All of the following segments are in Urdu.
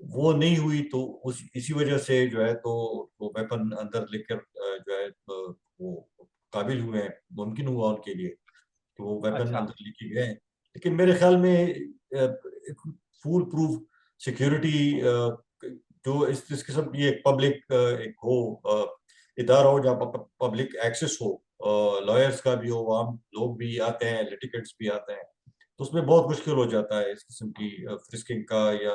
وہ نہیں ہوئی تو اسی وجہ سے جو ہے تو وہ ویپن اندر لے کر جو ہے وہ قابل ہوئے ہیں، ممکن ہوا ان کے لیے کہ وہ ویپن اچھا اندر لے کے گئے ہیں۔ لیکن میرے خیال میں فول پروف سیکیورٹی جو اس قسم کی ایک پبلک ایک ہو ادارہ ہو جہاں پبلک ایکسس ہو، لائرز کا بھی ہو، عام لوگ بھی آتے ہیں، لیٹیگنٹس بھی آتے ہیں، تو اس میں بہت مشکل ہو جاتا ہے اس قسم کی فرسکنگ کا یا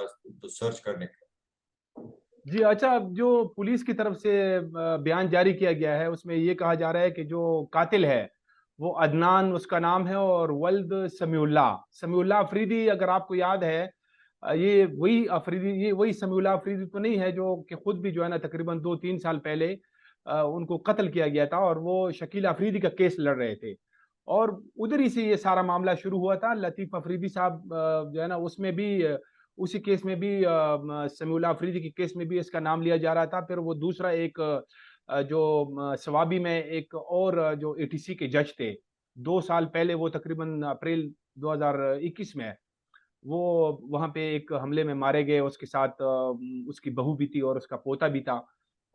سرچ کرنے کا۔ جی اچھا، جو پولیس کی طرف سے بیان جاری کیا گیا ہے اس میں یہ کہا جا رہا ہے کہ جو قاتل ہے وہ عدنان اس کا نام ہے، اور ولد سمیع اللہ افریدی، اگر آپ کو یاد ہے یہ وہی سمیع اللہ افریدی تو نہیں ہے جو کہ خود بھی جو ہے نا تقریباً 2-3 سال پہلے ان کو قتل کیا گیا تھا، اور وہ شکیل افریدی کا کیس لڑ رہے تھے، اور ادھر ہی سے یہ سارا معاملہ شروع ہوا تھا۔ لطیف افریدی صاحب جو ہے نا اس میں بھی اسی کیس میں بھی سمیع اللہ افریدی کے کیس میں بھی اس کا نام لیا جا رہا تھا۔ پھر وہ دوسرا ایک جو سوابی میں ایک اور جو اے ٹی سی کے جج تھے 2 سال پہلے، وہ تقریباً اپریل 2021 میں وہ وہاں پہ ایک حملے میں مارے گئے، اس کے ساتھ اس کی بہو بھی تھی اور اس کا پوتا بھی تھا،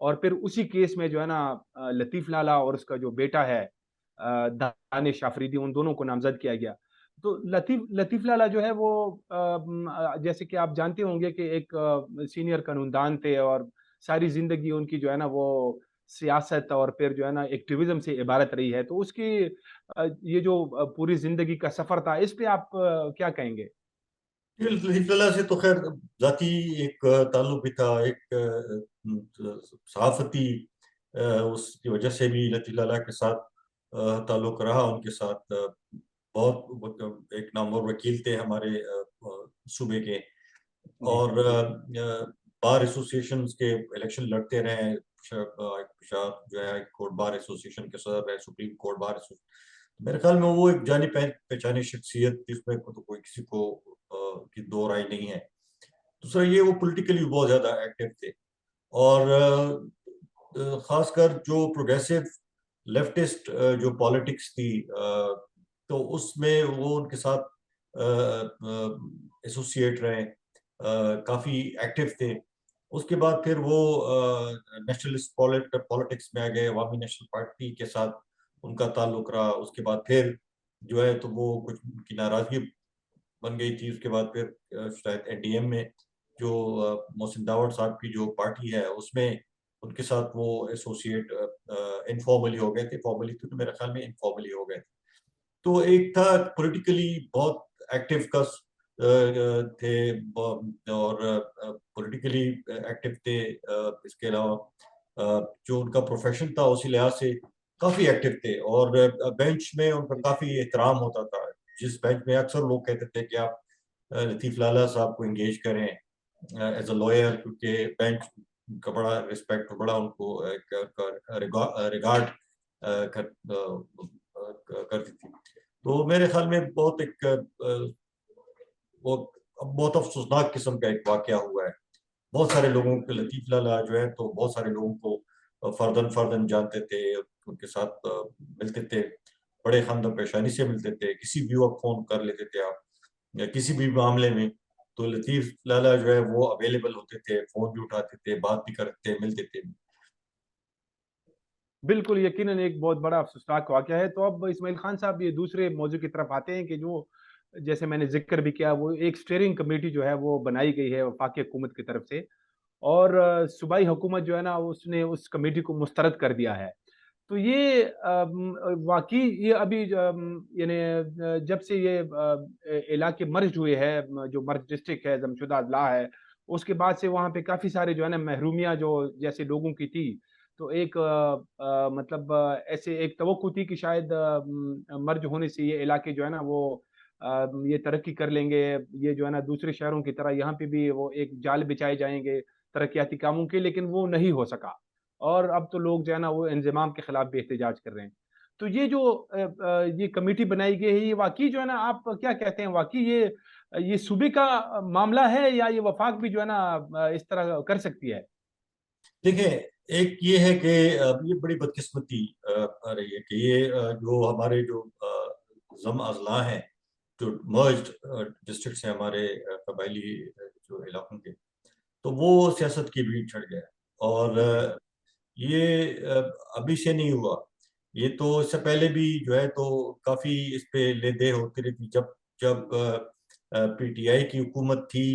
اور پھر اسی کیس میں جو ہے نا لطیف لالا اور اس کا جو بیٹا ہے دانش افریدی، ان دونوں کو نامزد کیا گیا۔ تو لطیف لالا جو ہے وہ جیسے کہ آپ جانتے ہوں گے کہ ایک سینئر قانون دان تھے، اور ساری زندگی ان کی جو ہے نا وہ سیاست اور پھر جو ہے نا ایکٹیویزم سے عبارت رہی ہے، تو اس کی یہ جو پوری زندگی کا سفر تھا، اس پہ آپ کیا کہیں گے؟ لطیف اللہ سے تو خیر ذاتی ایک تعلق بھی تھا، ایک صحافتی اس کی وجہ سے بھی لطیف اللہ کے ساتھ تعلق رہا، ان کے ساتھ بہت ایک نامور وکیل تھے ہمارے صوبے کے، جی اور بار ایسوسیشنز کے الیکشن لڑتے رہے، پشاور جو ہے ہائی کورٹ بار ایسوسیشن کے صدر رہے، سپریم کورٹ بار ایسوسیشن۔ میرے خیال میں وہ ایک جانی پہچانی شخصیت جس میں تو کوئی کسی کو کی دو رائے نہیں ہے۔ دوسرا یہ وہ پولیٹیکلی بہت زیادہ ایکٹیو تھے، اور خاص کر جو پروگریسو لیفٹسٹ جو پالیٹکس تھی تو اس میں وہ ان کے ساتھ ایسوسیٹ رہے، کافی ایکٹیو تھے۔ اس کے بعد پھر وہ نیشنلسٹ پالیٹکس میں آ گئے، عوامی نیشنل پارٹی کے ساتھ ان کا تعلق رہا۔ اس کے بعد پھر جو ہے تو وہ کچھ ان کی ناراضگی بن گئی تھی، اس کے بعد پھر شاید این ڈی ایم میں جو محسن داوڑ صاحب کی جو پارٹی ہے اس میں ان کے ساتھ وہ ایسوسیٹ انفارملی ہو گئے تھے، فارملی تو میرے خیال میں انفارملی ہو گئے تھے۔ تو ایک تھا پولیٹیکلی بہت ایکٹیو کس تھے، اور پولیٹیکلی ایکٹیو تھے۔ اس کے علاوہ جو ان کا پروفیشن تھا اسی لحاظ سے کافی ایکٹیو تھے، اور بینچ میں ان کا کافی احترام ہوتا تھا۔ جس بینچ میں اکثر لوگ کہتے تھے کہ آپ لطیف لالا صاحب کو انگیج کریں ایز اے لائر، کیونکہ بینچ کا بڑا رسپیکٹ، بڑا ان کو ریگارڈ کرتی تھی۔ تو میرے خیال میں بہت ایک بہت افسوسناک قسم کا ایک واقعہ ہوا ہے۔ بہت سارے لوگوں کے لطیف لالا جو ہے تو بہت سارے لوگوں کو فردن جانتے تھے، ان کے ساتھ ملتے تھے، بڑے خواندہ پیشانی سے ملتے تھے، کسی بھی وقت فون کر لیتے تھے آپ یا کسی بھی معاملے میں تو لطیف لالا جو ہے وہ اویلیبل ہوتے تھے، فون بھی اٹھاتے تھے، بات بھی کرتے تھے، ملتے تھے۔ بالکل یقیناً ایک بہت بڑا افسوسناک واقعہ ہے۔ تو اب اسماعیل خان صاحب یہ دوسرے موضوع کی طرف آتے ہیں کہ جو جیسے میں نے ذکر بھی کیا، وہ ایک اسٹیئرنگ کمیٹی جو ہے وہ بنائی گئی ہے وفاقی حکومت کی طرف سے، اور صوبائی حکومت جو ہے نا اس نے اس کمیٹی کو مسترد کر دیا ہے۔ تو یہ واقعی یہ ابھی یعنی جب سے یہ علاقے مرج ہوئے ہیں، جو مرج ڈسٹرکٹ ہے، جمشید اضلاع ہے، اس کے بعد سے وہاں پہ کافی سارے جو ہے نا محرومیاں جو جیسے لوگوں کی تھی، تو ایک مطلب ایسے ایک توقع تھی کہ شاید مرج ہونے سے یہ علاقے جو ہے نا وہ یہ ترقی کر لیں گے، یہ جو ہے نا دوسرے شہروں کی طرح یہاں پہ بھی وہ ایک جال بچائے جائیں گے ترقیاتی کاموں کے، لیکن وہ نہیں ہو سکا، اور اب تو لوگ جو ہے نا وہ انضمام کے خلاف بھی احتجاج کر رہے ہیں۔ تو یہ جو یہ کمیٹی بنائی گئی ہے، یہ واقعی جو ہے نا آپ کیا کہتے ہیں، واقعی یہ صوبے کا معاملہ ہے یا یہ وفاق بھی جو ہے نا اس طرح کر سکتی ہے؟ دیکھیں، ایک یہ ہے کہ یہ بڑی بدقسمتی رہی ہے کہ یہ جو ہمارے جو ضم اضلاع ہیں، جو مرجڈ ڈسٹرکٹس ہیں ہمارے قبائلی جو علاقوں کے، تو وہ سیاست کی بھیڑ چڑھ گیا. اور یہ ابھی سے نہیں ہوا, یہ تو اس سے پہلے بھی جو ہے تو کافی اس پہ لے دے ہوتی رہی. جب پی ٹی آئی کی حکومت تھی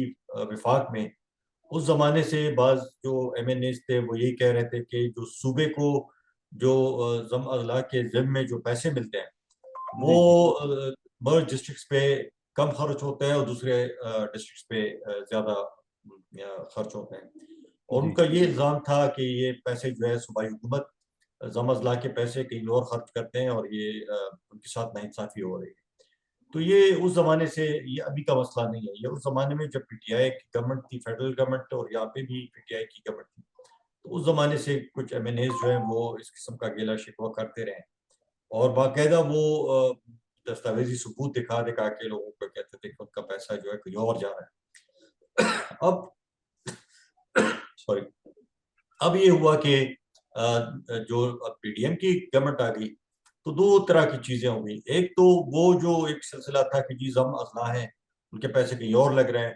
وفاق میں, اس زمانے سے بعض جو ایم این ایز تھے وہ یہی کہہ رہے تھے کہ جو صوبے کو جو ضم اضلاع کے ضمن میں جو پیسے ملتے ہیں وہ مرج ڈسٹرکٹس پہ کم خرچ ہوتے ہیں اور دوسرے ڈسٹرکٹس پہ زیادہ خرچ ہوتے ہیں. اور ان کا یہ الزام تھا کہ یہ پیسے جو ہے صوبائی حکومت ضم اضلاع کے پیسے کہیں اور خرچ کرتے ہیں اور یہ ان کے ساتھ ناانصافی ہو رہی ہے. تو یہ اس زمانے سے, یہ ابھی کا مسئلہ نہیں ہے, یہ اس زمانے میں جب پی ٹی آئی کی گورنمنٹ تھی, فیڈرل گورنمنٹ, اور یہاں پہ بھی پی ٹی آئی کی گورنمنٹ تھی, تو اس زمانے سے کچھ ایم این ایز جو ہیں وہ اس قسم کا گیلا شکوہ کرتے رہے, اور باقاعدہ وہ دستاویزی ثبوت دکھا کے لوگوں کو کہتے تھے کہ ان کا پیسہ جو ہے کہیں اور جا رہا ہے. اب یہ ہوا کہ جو پی ڈی ایم کی گورنمنٹ آ گئی تو دو طرح کی چیزیں ہو گئی. ایک تو وہ جو ایک سلسلہ تھا کہ جی ضم اضلاع ہیں, ان کے پیسے کہیں اور لگ رہے ہیں,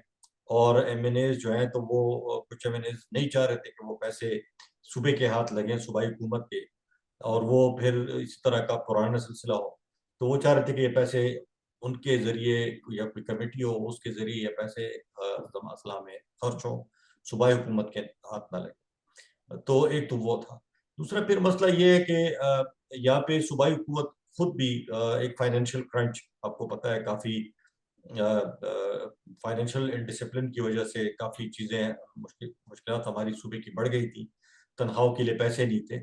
اور ایم این ایز جو ہیں تو وہ کچھ ایم این ایز نہیں چاہ رہے تھے کہ وہ پیسے صوبے کے ہاتھ لگیں, صوبائی حکومت کے, اور وہ پھر اس طرح کا پرانا سلسلہ ہو. تو وہ چاہ رہے تھے کہ یہ پیسے ان کے ذریعے یا کوئی کمیٹی ہو اس کے ذریعے یہ پیسے ضم اضلاع میں خرچ ہو, صوبائی حکومت کے ہاتھ نہ لگے. تو ایک تو وہ تھا. دوسرا پھر مسئلہ یہ ہے کہ یہاں پہ صوبائی حکومت خود بھی ایک فائنینشیل کرنچ, آپ کو پتہ ہے کافی فائنینشیل انڈسپلن کی وجہ سے کافی چیزیں مشکلات ہماری صوبے کی بڑھ گئی تھی. تنخواہوں کے لیے پیسے نہیں تھے,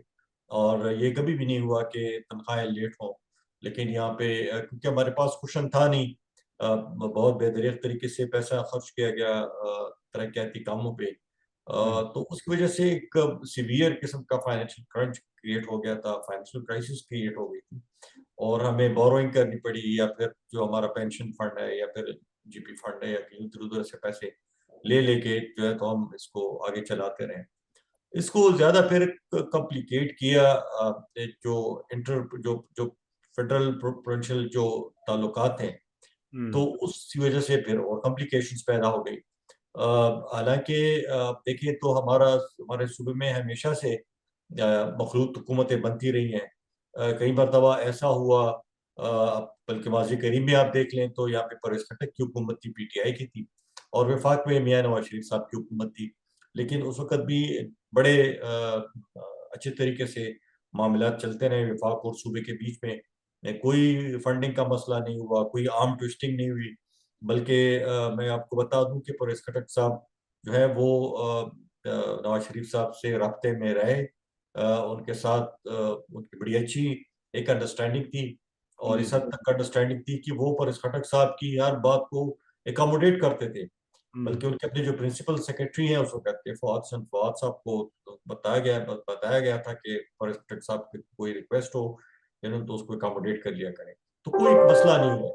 اور یہ کبھی بھی نہیں ہوا کہ تنخواہیں لیٹ ہوں, لیکن یہاں پہ کیونکہ ہمارے پاس کوشن تھا نہیں, بہت بے دریغ طریقے سے پیسہ خرچ کیا گیا ترقیاتی کاموں پہ, تو اس کی وجہ سے ایک سیویئر قسم کا فائنینشیل کرنچ کریٹ ہو گیا تھا, فائنینشیل کرائسس کریٹ ہو گئی تھی, اور ہمیں بوروئنگ کرنی پڑی, یا پھر جو ہمارا پینشن فنڈ ہے یا پھر جی پی فنڈ ہے یا کہیں ادھر ادھر سے پیسے لے کے جو ہے تو ہم اس کو آگے چلاتے رہے. اس کو زیادہ پھر کمپلیکیٹ کیا جو فیڈرل پروونشل جو تعلقات ہیں, تو اس کی وجہ سے پھر اور کمپلیکیشنز پیدا ہو گئی. حالانکہ دیکھیں تو ہمارے صوبے میں ہمیشہ سے مخلوط حکومتیں بنتی رہی ہیں. کئی مرتبہ ایسا ہوا, بلکہ ماضی قریب میں آپ دیکھ لیں تو یہاں پہ پرویز خٹک کی حکومت تھی, پی ٹی آئی کی تھی, اور وفاق میں میاں نواز شریف صاحب کی حکومت تھی, لیکن اس وقت بھی بڑے اچھے طریقے سے معاملات چلتے رہے وفاق اور صوبے کے بیچ میں. کوئی فنڈنگ کا مسئلہ نہیں ہوا, کوئی آرم ٹوسٹنگ نہیں ہوئی, بلکہ میں آپ کو بتا دوں کہ پرویز خٹک صاحب جو ہے وہ نواز شریف صاحب سے رابطے میں رہے, ان کے ساتھ ان کی بڑی اچھی ایک انڈرسٹینڈنگ تھی, اور اس حد تک انڈرسٹینڈنگ تھی کہ وہ پرویز خٹک صاحب کی ہر بات کو اکاموڈیٹ کرتے تھے. بلکہ ان کے اپنے جو پرنسپل سیکرٹری ہیں اس وقت کے فواد صاحب کو بتایا گیا تھا کہ پرویز خٹک صاحب کی کوئی ریکویسٹ ہو تو اس کو اکاموڈیٹ کر لیا کریں, تو کوئی مسئلہ نہیں ہوا.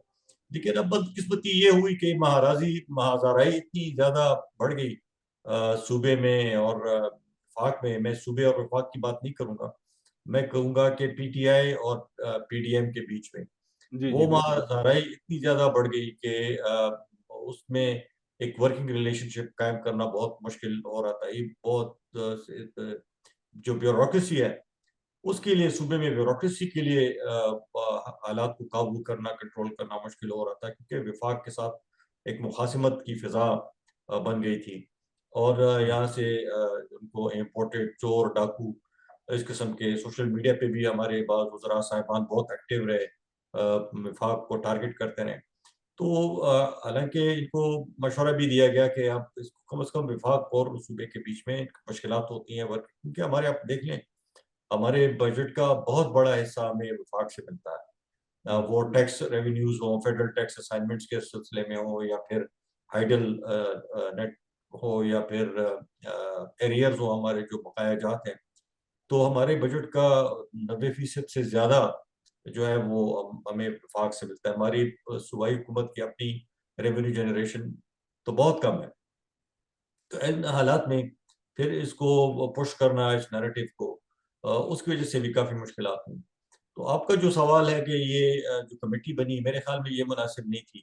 لیکن اب بدقسمتی یہ ہوئی کہ مہازارائی اتنی زیادہ بڑھ گئی صوبے میں اور وفاق میں. میں صوبے اور وفاق کی بات نہیں کروں گا, میں کہوں گا کہ پی ٹی آئی اور پی ڈی ایم کے بیچ میں وہ مہازارائی اتنی زیادہ بڑھ گئی کہ اس میں ایک ورکنگ ریلیشن شپ قائم کرنا بہت مشکل ہو رہا تھا. یہ بہت جو بیوروکریسی ہے اس کے لیے, صوبے میں بیوروکریسی کے لیے حالات کو قابو کرنا, کنٹرول کرنا مشکل ہو رہا تھا, کیونکہ وفاق کے ساتھ ایک مخاصمت کی فضا بن گئی تھی, اور یہاں سے ان کو امپورٹڈ چور ڈاکو اس قسم کے سوشل میڈیا پہ بھی ہمارے بعض وزراء صاحبان بہت ایکٹیو رہے, وفاق کو ٹارگٹ کرتے رہے. تو حالانکہ ان کو مشورہ بھی دیا گیا کہ آپ اس کو کم از کم وفاق اور صوبے کے بیچ میں مشکلات ہوتی ہیں کیونکہ ہمارے آپ دیکھ لیں ہمارے بجٹ کا بہت بڑا حصہ ہمیں وفاق سے ملتا ہے, وہ ٹیکس ریونیوز ہوں, فیڈرل ٹیکس اسائنمنٹس کے سلسلے میں ہو, یا پھر ہائیڈل نیٹ ہو, یا پھر ایریئرز ہو ہمارے جو بقایا جات ہیں. تو ہمارے بجٹ کا 90% سے زیادہ جو ہے وہ ہمیں وفاق سے ملتا ہے. ہماری صوبائی حکومت کی اپنی ریونیو جنریشن تو بہت کم ہے. تو ان حالات میں پھر اس کو پش کرنا, اس نیریٹو کو, اس کی وجہ سے بھی کافی مشکلات ہیں. تو آپ کا جو سوال ہے کہ یہ جو کمیٹی بنی, میرے خیال میں یہ مناسب نہیں تھی.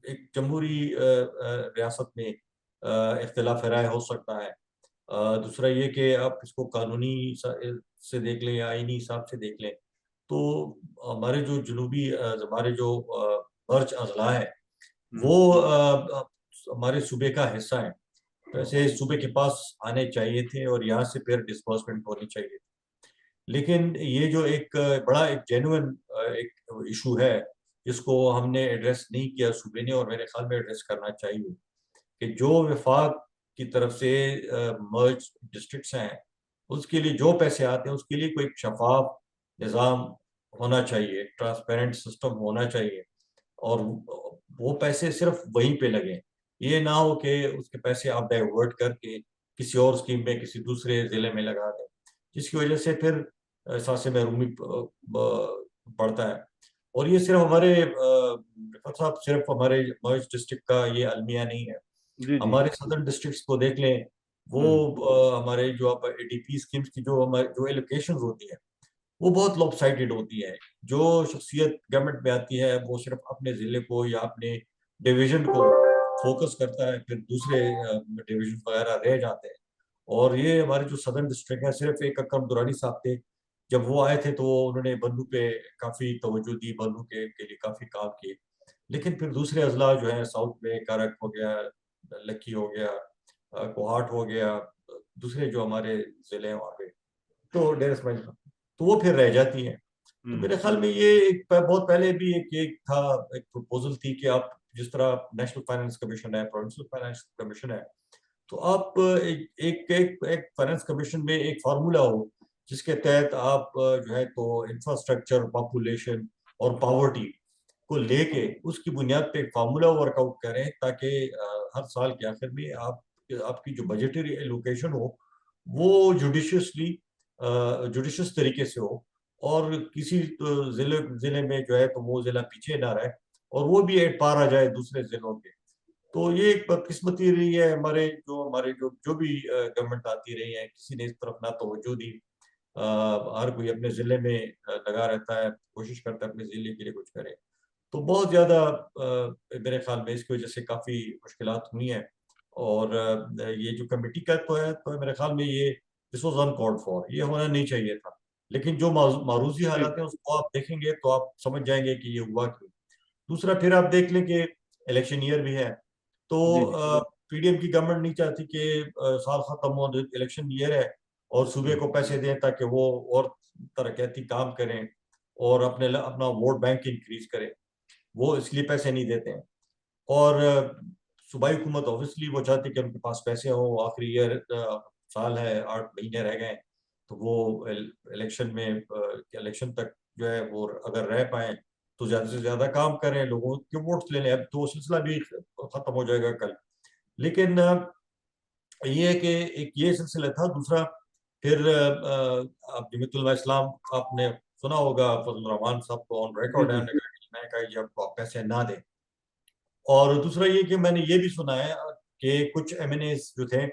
ایک جمہوری ریاست میں اختلاف رائے ہو سکتا ہے. دوسرا یہ کہ آپ اس کو قانونی سے دیکھ لیں یا آئینی حساب سے دیکھ لیں تو ہمارے جو جنوبی ہمارے جو برج اضلاع ہے وہ ہمارے صوبے کا حصہ ہیں. ویسے صوبے کے پاس آنے چاہیے تھے اور یہاں سے پھر ڈسبرسمنٹ ہونی چاہیے تھی. لیکن یہ جو ایک بڑا ایک جینوئن ایک ایشو ہے جس کو ہم نے ایڈریس نہیں کیا صوبے نے, اور میرے خیال میں ایڈریس کرنا چاہیے کہ جو وفاق کی طرف سے مرج ڈسٹرکٹس ہیں اس کے لیے جو پیسے آتے ہیں اس کے لیے کوئی شفاف نظام ہونا چاہیے, ٹرانسپیرنٹ سسٹم ہونا چاہیے, اور وہ پیسے صرف وہیں پہ لگیں. یہ نہ ہو کہ اس کے پیسے آپ ڈائیورٹ کر کے کسی اور اسکیم میں کسی دوسرے ضلع میں لگا دیں, جس کی وجہ سے پھر احساس محرومی پڑتا ہے. اور یہ صرف ہمارے رفت صاحب صرف ہمارے مرج ڈسٹرکٹ کا یہ المیہ نہیں ہے. جی جی ہمارے صدرن ڈسٹرکٹس کو دیکھ لیں, وہ ہمارے جو آپ اے ڈی پی اسکیمس کی جو ہمارے جو ایلوکیشنز ہوتی ہیں وہ بہت لوپ سائٹڈ ہوتی ہے. جو شخصیت گورنمنٹ میں آتی ہے وہ صرف اپنے ضلع کو یا اپنے ڈویژن کو فوکس کرتا ہے, پھر دوسرے ڈویژن وغیرہ رہ جاتے ہیں. اور یہ ہمارے جو صدرن ڈسٹرکٹ ہے, صرف ایک اکرم درانی صاحب تھے جب وہ آئے تھے تو انہوں نے بندو پہ کافی توجہ دی, بندو کے لیے کافی کام کیے. لیکن پھر دوسرے اضلاع جو ہیں ساؤتھ میں کارک ہو گیا, لکی ہو گیا, کوہاٹ ہو گیا, دوسرے جو ہمارے ضلع ہیں وہاں پہ تو ڈیر اسماعیل تو وہ پھر رہ جاتی ہیں. تو میرے خیال میں یہ ایک بہت پہلے بھی ایک تھا, ایک پروپوزل تھی کہ آپ جس طرح نیشنل فائنانس کمیشن ہے, پروونشل فائنانس کمیشن ہے, تو آپ ایک فائنانس کمیشن میں ایک فارمولا ہو جس کے تحت آپ جو ہے تو انفراسٹرکچر, پاپولیشن اور پاورٹی کو لے کے اس کی بنیاد پہ ایک فارمولا ورک آؤٹ کریں تاکہ ہر سال کے آخر میں آپ کی جو بجٹری ایلوکیشن ہو وہ جوڈیشس طریقے سے ہو, اور کسی ضلع میں جو ہے تو وہ ضلع پیچھے نہ رہے اور وہ بھی ایٹ پار آ جائے دوسرے ضلعوں کے. تو یہ ایک بدقسمتی رہی ہے ہمارے جو بھی گورنمنٹ آتی رہی ہے, کسی نے اس طرف نہ توجہ دی. ہر کوئی اپنے ضلع میں لگا رہتا ہے, کوشش کرتا ہے اپنے ضلع کے لیے کچھ کرے. تو بہت زیادہ میرے خیال میں اس کی وجہ سے کافی مشکلات ہوئی ہیں. اور یہ جو کمیٹی کا تو ہے تو میرے خیال میں یہ this was in called for, یہ ہونا نہیں چاہیے تھا. لیکن جو معروضی حالات ہیں اس کو آپ دیکھیں گے تو آپ سمجھ جائیں گے کہ یہ ہوا کیوں. دوسرا پھر آپ دیکھ لیں کہ الیکشن ایئر بھی ہے, تو پی ڈی ایم کی گورنمنٹ نہیں چاہتی کہ سال ختم ہو, الیکشن ایئر ہے اور صوبے کو پیسے دیں تاکہ وہ اور ترقیاتی کام کریں اور اپنا ووٹ بینک انکریز کریں. وہ اس لیے پیسے نہیں دیتے ہیں. اور صوبائی حکومت اوبیسلی وہ چاہتی کہ ان کے پاس پیسے ہوں, آخری ایئر سال ہے, 8 مہینے رہ گئے, تو وہ الیکشن تک جو ہے وہ اگر رہ پائیں تو زیادہ سے زیادہ کام کریں, لوگوں کے ووٹس لے لیں. اب تو وہ سلسلہ بھی ختم ہو جائے گا کل. لیکن یہ ہے کہ ایک یہ سلسلہ تھا. دوسرا پھر جمیعت علماء اسلام آپ نے سنا ہوگا, فضل الرحمان صاحب کو آن ریکارڈ ہے, میں نے کہا جب آپ پیسے نہ دیں. اور دوسرا یہ کہ میں نے یہ بھی سنا ہے کہ کچھ ایم این ایز جو تھے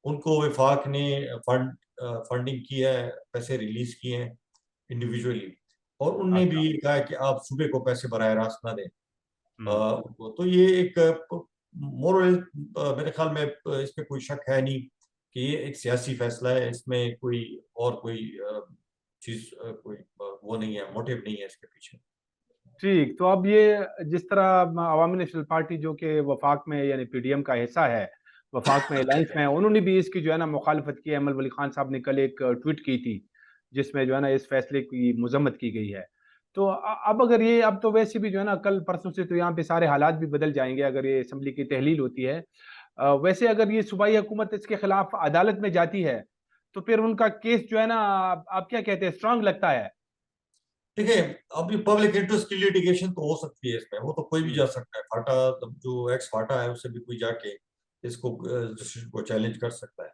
ان کو وفاق نے فنڈنگ کی ہے, پیسے ریلیز کیے ہیں انڈیویجولی, اور ان نے بھی کہا کہ آپ صوبے کو پیسے براہ راست نہ دیں. تو یہ ایک مورل میرے خیال میں اس پہ کوئی شک ہے نہیں کہ یہ ایک سیاسی فیصلہ ہے, اس میں کوئی چیز کوئی وہ نہیں ہے, موٹیو نہیں ہے اس کے پیچھے. ٹھیک, تو اب یہ جس طرح عوامی نیشنل پارٹی جو کہ وفاق میں یعنی پی ڈی ایم کا حصہ ہے, وفاق میں الائنس میں, انہوں نے بھی اس کی جو ہے نا مخالفت کی. احمد ولی خان صاحب نے کل ایک ٹویٹ کی تھی جس میں جو ہے نا اس فیصلے کی مذمت کی گئی ہے. تو اب اگر یہ اب تو ویسے بھی جو ہے نا کل پرسوں سے تو یہاں پہ سارے حالات بھی بدل جائیں گے اگر یہ اسمبلی کی تحلیل ہوتی ہے. ویسے اگر یہ صوبائی حکومت اس کے خلاف عدالت میں جاتی ہے تو پھر ان کا کیس جو ہے نا آپ کیا کہتے ہیں اسٹرانگ لگتا ہے؟ دیکھیں, ابھی پبلک انٹرسٹ کی لیٹیگیشن تو ہو سکتی ہے اس میں, وہ تو کوئی بھی جا سکتا ہے. فاٹا جو ایکس فاٹا ہے اس سے بھی کوئی جا کے اس کو چیلنج کر سکتا ہے.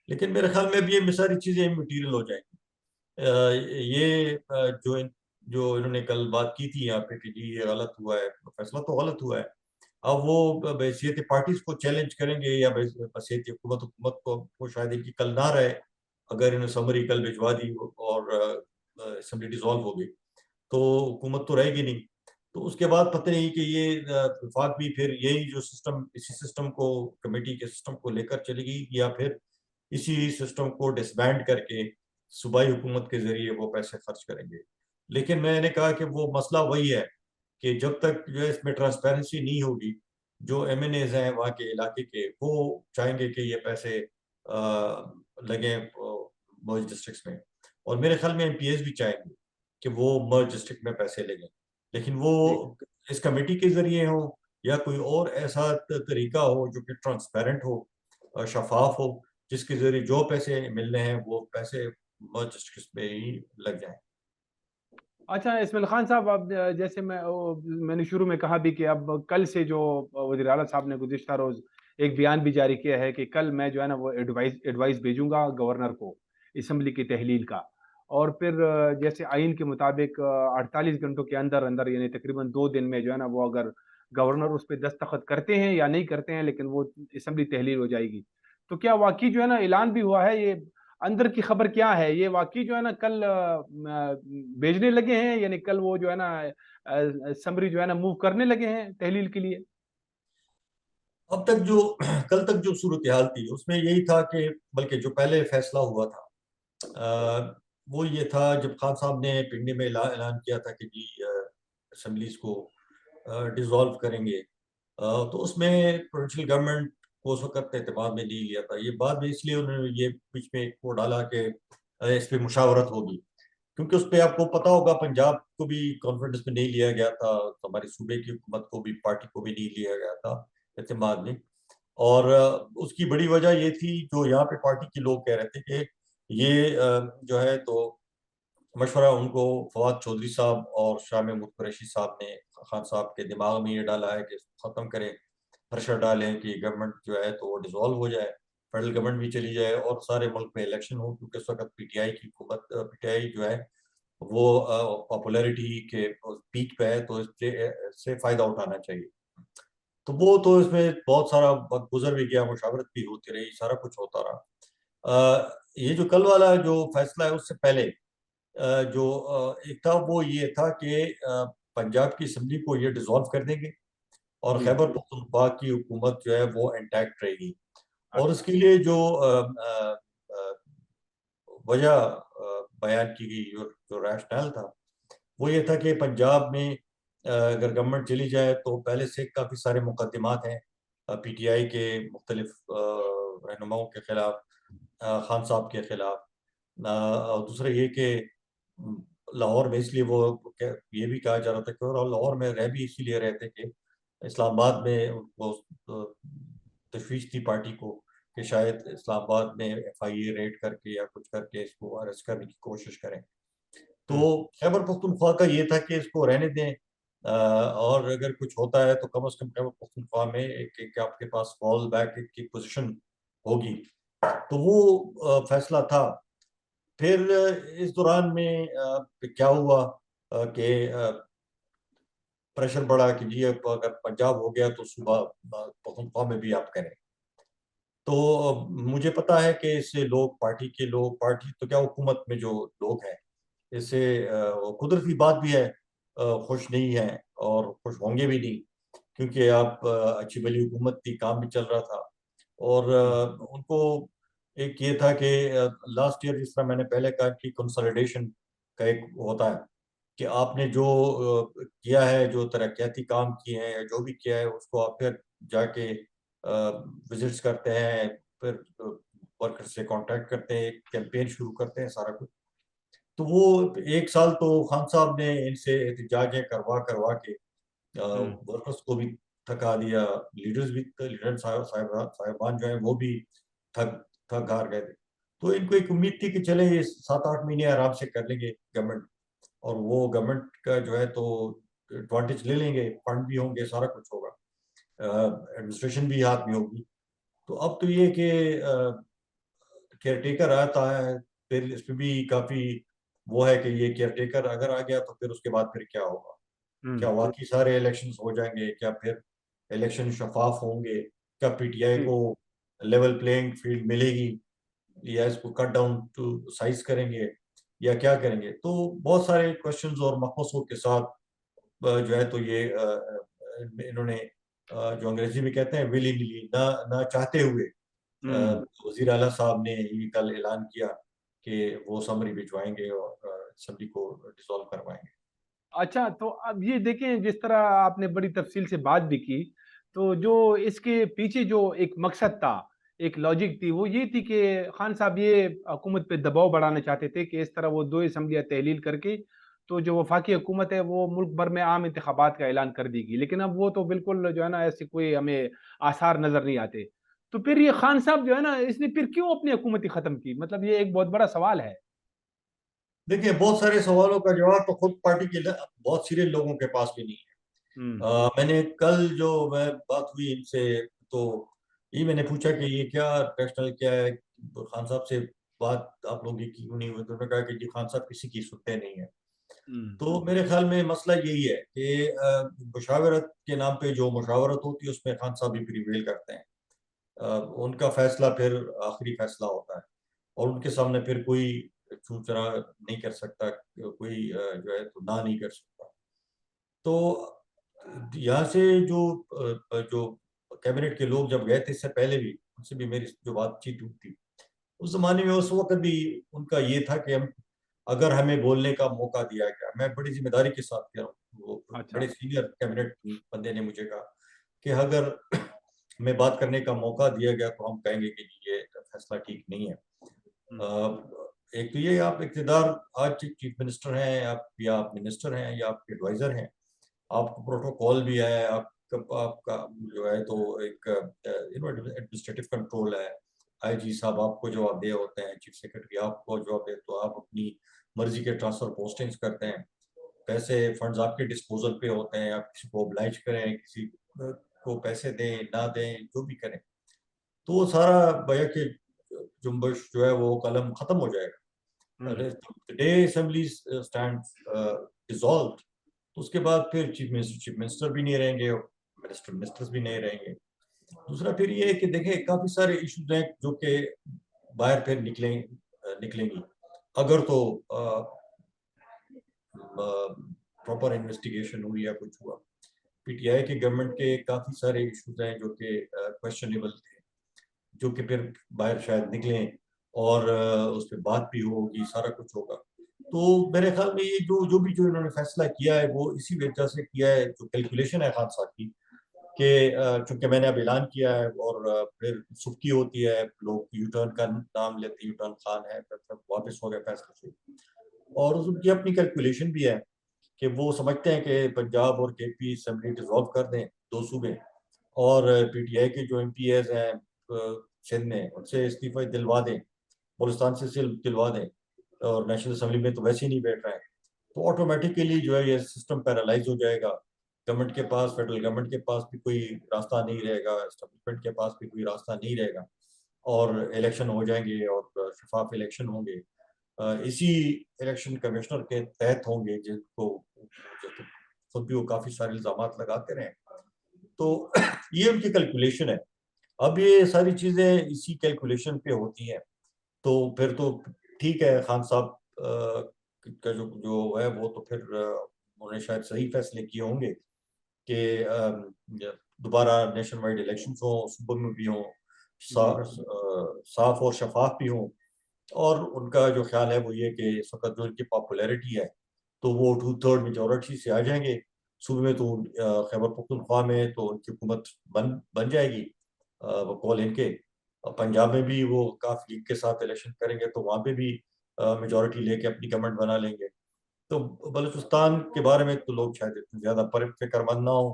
لیکن میرے خیال میں اب یہ ساری چیزیں میٹیریل ہو جائیں گی. یہ جو انہوں نے کل بات کی تھی یہاں پہ کہ جی یہ غلط ہوا ہے, فیصلہ تو غلط ہوا ہے. اب وہ بحیثیت پارٹیز کو چیلنج کریں گے یا بحیثیت حکومت کو شاید ان کی کل نہ رہے اگر انہوں نے سمری کل بھجوا دی اور اسمبلی ڈیزالو ہو گئی تو حکومت تو رہے گی نہیں. تو اس کے بعد پتہ نہیں کہ یہ وفاق بھی پھر یہی جو سسٹم اسی سسٹم کو کمیٹی کے سسٹم کو لے کر چلے گی یا پھر اسی سسٹم کو ڈسبینڈ کر کے صوبائی حکومت کے ذریعے وہ پیسے خرچ کریں گے. لیکن میں نے کہا کہ وہ مسئلہ وہی ہے کہ جب تک جو ہے اس میں ٹرانسپیرنسی نہیں ہوگی, جو ایم این ایز ہیں وہاں کے علاقے کے وہ چاہیں گے کہ یہ پیسے لگیں مرج ڈسٹرکٹس میں, اور میرے خیال میں ایم پی ایز بھی چاہیں گے کہ وہ مرج ڈسٹرکٹ میں پیسے لگیں, لیکن وہ اس کمیٹی کے ذریعے ہو یا کوئی اور ایسا طریقہ ہو جو کہ ٹرانسپیرنٹ ہو, شفاف ہو, جس کے ذریعے جو پیسے ملنے ہیں وہ پیسے مرج ڈسٹرکٹس میں ہی لگ جائیں. اچھا اسماعیل خان صاحب, اب جیسے میں نے شروع میں کہا بھی کہ اب کل سے جو وزیر اعلیٰ صاحب نے گزشتہ روز ایک بیان بھی جاری کیا ہے کہ کل میں جو ہے نا وہ ایڈوائز بھیجوں گا گورنر کو اسمبلی کی تحلیل کا, اور پھر جیسے آئین کے مطابق 48 گھنٹوں کے اندر اندر یعنی تقریباً 2 دن میں جو ہے نا وہ اگر گورنر اس پہ دستخط کرتے ہیں یا نہیں کرتے ہیں لیکن وہ اسمبلی تحلیل ہو جائے گی. تو کیا واقعی جو ہے نا اعلان بھی ہوا ہے, یہ اندر کی خبر کیا ہے, یہ واقعی جو ہے نا کل بھیجنے لگے ہیں, یعنی کل وہ جو ہے نا سمری جو ہے نا موو کرنے لگے ہیں تحلیل کے لیے؟ اب تک جو کل تک جو صورتحال تھی اس میں یہی تھا کہ بلکہ جو پہلے فیصلہ ہوا تھا وہ یہ تھا جب خان صاحب نے پنڈی میں اعلان کیا تھا کہ جی اسمبلیز کو ڈیزالو کریں گے, تو اس میں پروونشل گورنمنٹ کو اس وقت اعتماد میں نہیں لیا تھا. یہ بات میں اس لیے انہوں نے یہ بیچ میں ایک وہ ڈالا کہ اس پہ مشاورت ہوگی, کیونکہ اس پہ آپ کو پتا ہوگا پنجاب کو بھی کانفیڈنس میں نہیں لیا گیا تھا, ہمارے صوبے کی حکومت کو بھی پارٹی کو بھی نہیں لیا گیا تھا اعتماد میں, اور اس کی بڑی وجہ یہ تھی جو یہاں پہ پارٹی کے لوگ کہہ رہے تھے کہ یہ جو ہے تو مشورہ ان کو فواد چودھری صاحب اور شاہ محمود قریشی صاحب نے خان صاحب کے دماغ میں یہ ڈالا ہے کہ ختم کریں, پریشر ڈالیں کہ گورنمنٹ جو ہے تو وہ ڈیزالو ہو جائے, فیڈرل گورنمنٹ بھی چلی جائے اور سارے ملک میں الیکشن ہو, کیونکہ اس وقت پی ٹی آئی کی حکومت, پی ٹی آئی جو ہے وہ پاپولیرٹی کے پیک پہ ہے, تو اس سے فائدہ اٹھانا چاہیے. تو وہ تو اس میں بہت سارا وقت گزر بھی گیا, مشاورت بھی ہوتی رہی, سارا کچھ ہوتا رہا. یہ جو کل والا جو فیصلہ ہے اس سے پہلے جو ایک تھا وہ یہ تھا کہ پنجاب کی اسمبلی کو یہ ڈیزالو کر دیں گے اور جی خیبر پختونخوا کی حکومت جو ہے وہ انٹیکٹ رہے گی, اور اس اچھا کے لیے جو وجہ بیان کی گئی جو ریشنل تھا وہ یہ تھا کہ پنجاب میں اگر گورنمنٹ چلی جائے تو پہلے سے کافی سارے مقدمات ہیں پی ٹی آئی کے مختلف رہنماؤں کے خلاف, خان صاحب کے خلاف, اور دوسرا یہ کہ لاہور میں اس لیے وہ یہ بھی کہا جا رہا تھا کہ لاہور میں رہ بھی اسی لیے رہتے کہ اسلام آباد میں وہ تشویش تھی پارٹی کو کہ شاید اسلام آباد میں ایف آئی اے ریڈ کر کے یا کچھ کر کے اس کو اریسٹ کرنے کی کوشش کریں. تو خیبر پختونخوا کا یہ تھا کہ اس کو رہنے دیں, اور اگر کچھ ہوتا ہے تو کم از کم خیبر پختونخوا میں ایک آپ کے پاس فال بیک کی پوزیشن ہوگی. تو وہ فیصلہ تھا. پھر اس دوران میں کیا ہوا کہ پریشر بڑھا کہ جی اگر پنجاب ہو گیا تو صوبہ پختونخوا میں بھی آپ کریں. تو مجھے پتا ہے کہ اس سے لوگ پارٹی کے لوگ, پارٹی تو کیا حکومت میں جو لوگ ہیں اس سے قدرتی بات بھی ہے, خوش نہیں ہیں اور خوش ہوں گے بھی نہیں, کیونکہ آپ اچھی بھلی حکومت تھی, کام بھی چل رہا تھا, اور ان کو ایک یہ تھا کہ لاسٹ ایئر جس طرح میں نے پہلے کہا کہ کنسالیڈیشن کا ایک ہوتا ہے کہ آپ نے جو کیا ہے, جو ترقیاتی کام کیے ہیں یا جو بھی کیا ہے اس کو آپ پھر جا کے وزٹس کرتے ہیں, پھر ورکر سے کانٹیکٹ کرتے ہیں, کیمپین شروع کرتے ہیں, سارا کچھ. تو وہ ایک سال تو خان صاحب نے ان سے احتجاجیں کروا کے ورکرس کو بھی تھکا دیا, لیڈرز بھی, لیڈر صاحبان جو ہیں وہ بھی تھک ہار گئے تھے. تو ان کو ایک امید تھی کہ چلے یہ 7-8 مہینے آرام سے کر لیں گے گورنمنٹ, اور وہ گورنمنٹ کا جو ہے تو ایڈوانٹیج لے لیں گے, فنڈ بھی ہوں گے, سارا کچھ ہوگا, ایڈمنسٹریشن بھی ہاتھ میں ہوگی. تو اب تو یہ کہ کیئر ٹیکر آتا ہے, پھر اس پہ بھی کافی وہ ہے کہ یہ کیئر ٹیکر اگر آ گیا تو پھر اس کے بعد پھر کیا ہوگا, کیا واقعی سارے الیکشنز ہو جائیں گے, کیا پھر الیکشن شفاف ہوں گے, کیا پی ٹی آئی کو لیول پلینگ فیلڈ ملے گی, یا اس کو کٹ ڈاؤن ٹو سائز کریں گے, یا کیا کریں گے. تو بہت سارے کوشچنز اور مخوصوں کے ساتھ جو ہے تو یہ انہوں نے جو انگریزی میں کہتے ہیں willingly، نہ چاہتے ہوئے وزیر اعلیٰ صاحب نے یہ کل اعلان کیا کہ وہ سمری بھجوائیں گے اور اسمبلی کو ڈیزالو کروائیں گے۔ اچھا، تو اب یہ دیکھیں جس طرح آپ نے بڑی تفصیل سے بات بھی کی، تو جو اس کے پیچھے جو ایک مقصد تھا، ایک لاجک تھی، وہ یہ تھی کہ خان صاحب یہ حکومت پہ دباؤ بڑھانا چاہتے تھے کہ اس طرح وہ 2 اسمبلیاں تحلیل کر کے تو جو وفاقی حکومت ہے وہ ملک بھر میں عام انتخابات کا اعلان کر دی گی، لیکن اب وہ تو بالکل جو ہے نا ایسے کوئی ہمیں آثار نظر نہیں آتے۔ تو پھر یہ خان صاحب جو ہے نا اس نے پھر کیوں اپنی حکومت ہی ختم کی؟ مطلب یہ ایک بہت بڑا سوال ہے۔ دیکھیے بہت سارے سوالوں کا جواب تو خود پارٹی کے بہت سارے لوگوں کے پاس بھی نہیں ہے۔ میں نے کل جو بات ہوئی ان سے تو یہ میں نے پوچھا کہ یہ کیا ریشنل کیا ہے، خان صاحب سے بات آپ لوگوں کی کیوں نہیں ہوئی؟ تو انہوں نے کہا کہ جی خان صاحب کسی کی سنتے نہیں ہیں۔ تو میرے خیال میں مسئلہ یہی ہے کہ مشاورت کے نام پہ جو مشاورت ہوتی ہے اس میں خان صاحب بھی پریویل کرتے ہیں، ان کا فیصلہ پھر آخری فیصلہ ہوتا ہے اور ان کے سامنے پھر کوئی چوچرا نہیں کر سکتا، کوئی جو ہے تو نہ نہیں کر سکتا۔ تو یہاں سے جو کیبنٹ کے لوگ جب گئے تھے اس سے پہلے بھی ان سے بھی میری جو بات چیت تھی، اس زمانے میں اس وقت بھی ان کا یہ تھا کہ اگر ہمیں بولنے کا موقع دیا گیا، میں بڑی ذمہ داری کے ساتھ کہہ رہا ہوں، وہ اچھا۔ بڑے سینئر کیبنٹ بندے نے مجھے کہا کہ اگر ہمیں بات کرنے کا موقع دیا گیا تو ہم کہیں گے کہ یہ فیصلہ ٹھیک نہیں ہے۔ ایک تو یہ آپ اقتدار آج چیف منسٹر ہیں یا آپ منسٹر ہیں یا آپ کے ایڈوائزر ہیں، آپ کو پروٹوکول بھی ہے، آپ کا جو ہے تو ایک ایڈمنسٹریٹو کنٹرول ہے، آئی جی صاحب آپ کو جواب دہ ہوتے ہیں، چیف سیکرٹری آپ کو جواب دے، تو آپ اپنی مرضی کے ٹرانسفر پوسٹنگز کرتے ہیں، پیسے فنڈز آپ کے ڈسپوزل پہ ہوتے ہیں، آپ کسی کو oblige کریں، کسی کو پیسے دیں نہ دیں جو بھی کریں، تو وہ سارا بیا کہ جنبش جو ہے وہ قلم ختم ہو جائے گا۔ ڈے اسمبلی ڈیزالوڈ تو اس کے بعد پھر چیف منسٹر بھی نہیں رہیں گے اور منسٹرز بھی نہیں رہیں گے۔ دوسرا پھر یہ ہے کہ دیکھیں کافی سارے ایشوز ہیں جو کہ باہر پھر نکلیں گی اگر تو پراپر انویسٹیگیشن ہوئی یا کچھ ہوا۔ پی ٹی آئی کی گورنمنٹ کے کافی سارے ایشوز ہیں جو کہ کویسچنیبل تھے، جو کہ پھر باہر شاید نکلیں اور اس پہ بات بھی ہوگی، سارا کچھ ہوگا۔ تو میرے خیال میں یہ جو بھی انہوں نے فیصلہ کیا ہے وہ اسی وجہ سے کیا ہے، جو کیلکولیشن ہے خان صاحب کی کہ چونکہ میں نے اب اعلان کیا ہے اور پھر سفکی ہوتی ہے، لوگ یو ٹرن کا نام لیتے، یو ٹرن خان ہے، پھر واپس ہو گئے فیصلے سے، اور اس کی اپنی کیلکولیشن بھی ہے کہ وہ سمجھتے ہیں کہ پنجاب اور کے پی اسمبلی ڈیزالو کر دیں، 2 صوبے، اور پی ٹی آئی کے جو ایم پی ایز ہیں سندھ میں ان سے استعفی دلوا دیں، بلوچستان سے دلوا دیں، اور نیشنل اسمبلی میں تو ویسے ہی نہیں بیٹھ رہے ہیں، تو آٹومیٹیکلی جو ہے یہ سسٹم پیرالائز ہو جائے گا۔ گورنمنٹ کے پاس، فیڈرل گورنمنٹ کے پاس بھی کوئی راستہ نہیں رہے گا، اسٹیبلشمنٹ کے پاس بھی کوئی راستہ نہیں رہے گا، اور الیکشن ہو جائیں گے اور شفاف الیکشن ہوں گے، اسی الیکشن کمشنر کے تحت ہوں گے جن کو خود بھی وہ کافی سارے الزامات لگاتے رہے۔ تو یہ ان کی کیلکولیشن ہے۔ اب یہ ساری چیزیں اسی کیلکولیشن پہ ہوتی ہیں، تو پھر تو ٹھیک ہے، خان صاحب کا جو ہے وہ تو پھر انہوں نے شاید صحیح فیصلے کیے ہوں گے کہ دوبارہ نیشن وائڈ الیکشنز ہوں، صوبوں میں بھی ہوں، صاف اور شفاف بھی ہوں، اور ان کا جو خیال ہے وہ یہ کہ اس وقت جو ان کی پاپولیرٹی ہے تو وہ 2/3 میجورٹی سے آ جائیں گے صوبے میں، تو خیبر پختونخوا میں تو ان کی حکومت بن جائے گی بقول ان کے، پنجاب میں بھی وہ کافی لیگ کے ساتھ الیکشن کریں گے تو وہاں پہ بھی میجورٹی لے کے اپنی گورنمنٹ بنا لیں گے۔ تو بلوچستان کے بارے میں تو لوگ شاید اتنے زیادہ فکر مند نہ ہوں،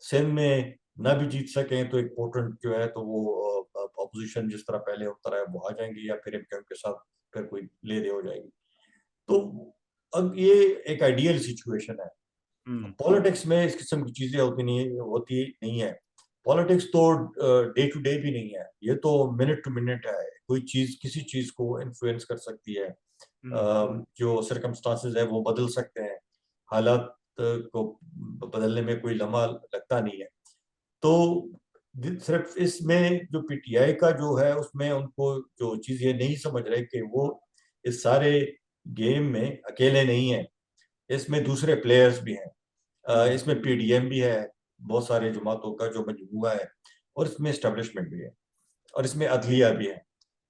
سندھ میں نہ بھی جیت سکیں تو ایک پورٹنٹ جو ہے تو وہ اپوزیشن جس طرح پہلے ہوتا رہا ہے وہ آ جائیں گی، یا پھر ایم کیو ایم کے ساتھ پھر کوئی لے دے ہو جائے گی۔ تو اب یہ ایک آئیڈیل سچویشن ہے۔ پالیٹکس میں اس قسم کی چیزیں ہوتی نہیں ہے، پالیٹکس تو ڈے ٹو ڈے بھی نہیں ہے، یہ تو منٹ ٹو منٹ ہے، کوئی چیز کسی چیز کو انفلوئنس کر سکتی ہے، جو سرکمسٹانسز ہے وہ بدل سکتے ہیں، حالات کو بدلنے میں کوئی لمحہ لگتا نہیں ہے۔ تو صرف اس میں جو پی ٹی آئی کا جو ہے اس میں ان کو جو چیز یہ نہیں سمجھ رہے کہ وہ اس سارے گیم میں اکیلے نہیں ہیں، اس میں دوسرے پلیئرز بھی ہیں۔ اس میں پی ڈی ایم بھی ہے، بہت سارے جماعتوں کا جو مجموعہ ہے، اور اس میں اسٹیبلشمنٹ بھی ہے، اور اس میں عدلیہ بھی ہے۔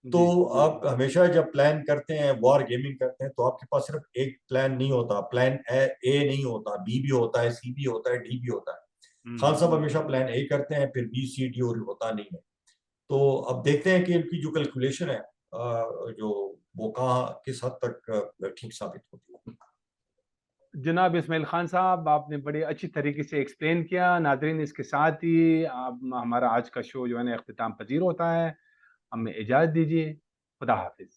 تو آپ ہمیشہ جب پلان کرتے ہیں، وار گیمنگ کرتے ہیں، تو آپ کے پاس صرف ایک پلان نہیں ہوتا، پلان اے نہیں ہوتا، بی بھی ہوتا ہے، سی بھی ہوتا ہے، ڈی بھی ہوتا ہے۔ خان صاحب ہمیشہ پلان اے کرتے ہیں، پھر بی سی ڈی اور ہوتا نہیں ہے۔ تو اب دیکھتے ہیں کہ ان کی جو کیلکولیشن ہے جو وہ کہاں کس حد تک ٹھیک ثابت ہوتی ہے۔ جناب اسماعیل خان صاحب، آپ نے بڑی اچھی طریقے سے ایکسپلین کیا۔ ناظرین، اس کے ساتھ ہی ہمارا آج کا شو جو ہے نا اختتام پذیر ہوتا ہے۔ ہمیں اجازت دیجیے، خدا حافظ۔